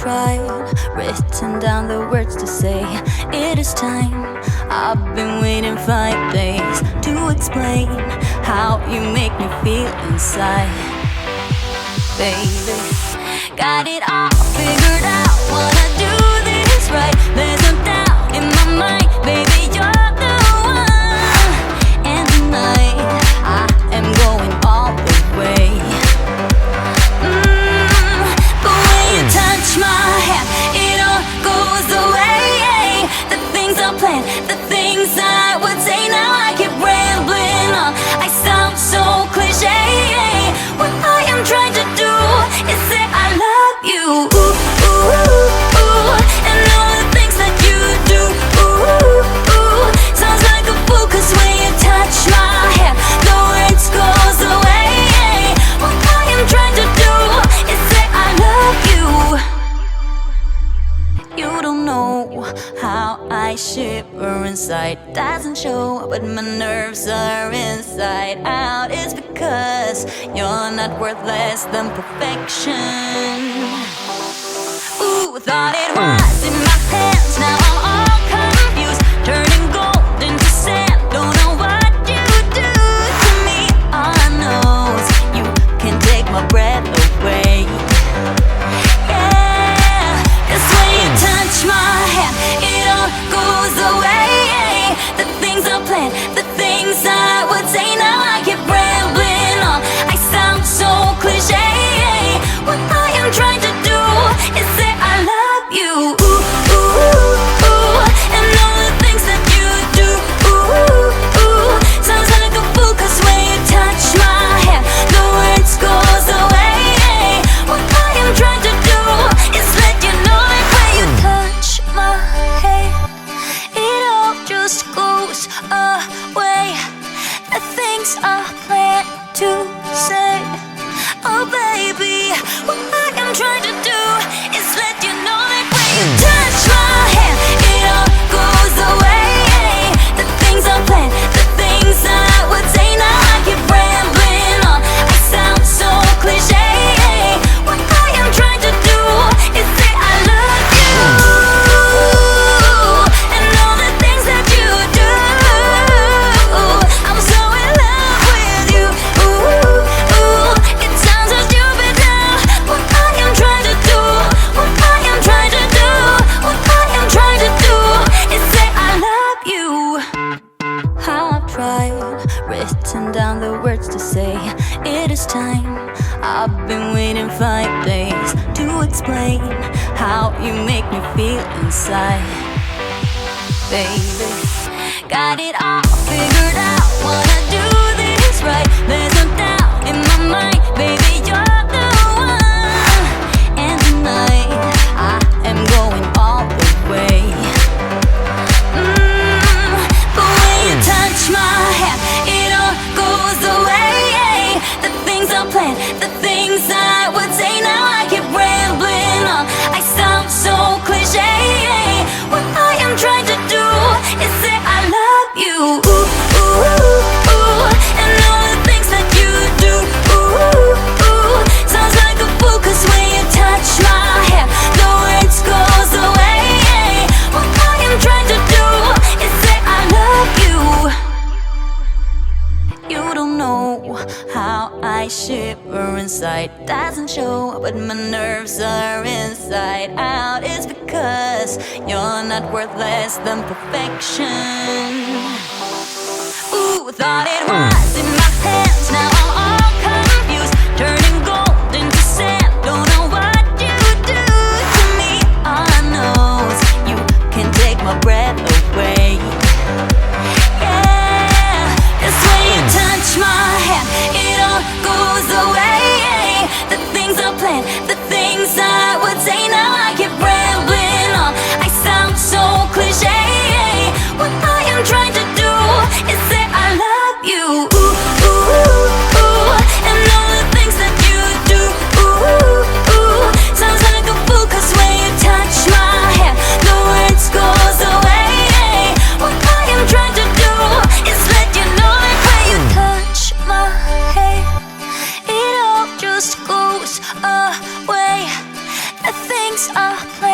tried, written down the words to say it is time. I've been waiting 5 days to explain how you make me feel inside. Baby, got it all figured out, wanna do this right. There's no doubt in my mind, baby, you're the one. And tonight, I am going all the way. The way you touch my hand, it all goes away. The things I planned, the things I would say, now I keep rambling on. I sound so cliche. What I am trying to do is say I love you. Ooh, ooh, ooh. And all the things that you do. Ooh, ooh. Sounds like a fool, 'cause when you touch my hair, the words goes away. What I am trying to do is say I love you. You don't know how I shiver inside. Doesn't show, but my nerves are inside out. It's because you're not worth less than perfection. Ooh, thought it was in my hands, now I'm all confused. Turning gold into sand, don't know what you do to me. All I know is you can take my breath away. Yeah, 'cause when you touch my hand, it all goes away. The things I planned, the things I would say, now I keep rambling on. I sound so cliche. What I am trying to do is say I love you. Ooh, ooh, ooh. And all the things that you do. Ooh, ooh. Sounds like a fool, 'cause when you touch my hand, the words goes away. What I am trying to do is let you know that when you touch my hand, it all just goes away. The things I plan to say, oh baby, what I am trying to do is let you know that when you touch my hand, it all goes away. The things I plan, the things I would say, now I keep rambling on. I sound so cliche. What I am trying to do is say I love you. And all the things that you do, I'm so in love with you. Ooh, ooh. It sounds so stupid now. What I am trying to do, what I am trying to do, what I am trying to do is say I love you. I've tried, written down the words to say it is time. I've been waiting 5 days to explain how you make me feel inside. Baby, got it all figured out, wanna do this right. There's no doubt in my mind, baby, you're the one. And tonight, I am going all the way. But when you touch my hand, it all goes away. The things I planned, the things I would say, now I keep rambling on. I sound so cliche. What I am trying to do is say I love you. Ooh, ooh, ooh. And all the things that you do. Ooh, ooh. Sounds like a fool, 'cause when you touch my hair, the words goes away. What I am trying to do is say I love you. You don't know how I shiver inside. Doesn't show, but my nerves are inside out. It's because you're not worth less than perfection. Ooh, thought it was in my hands, now I'm all confused. Turning gold into sand, don't know what you do to me. All I know is you can take my breath away. Yeah, 'cause when you touch my hand, it all goes away. The things I planned, the things I would say, now I keep rambling on. I sound so cliche. What I am trying to do is say I love you. Ooh, ooh, ooh. things are planned.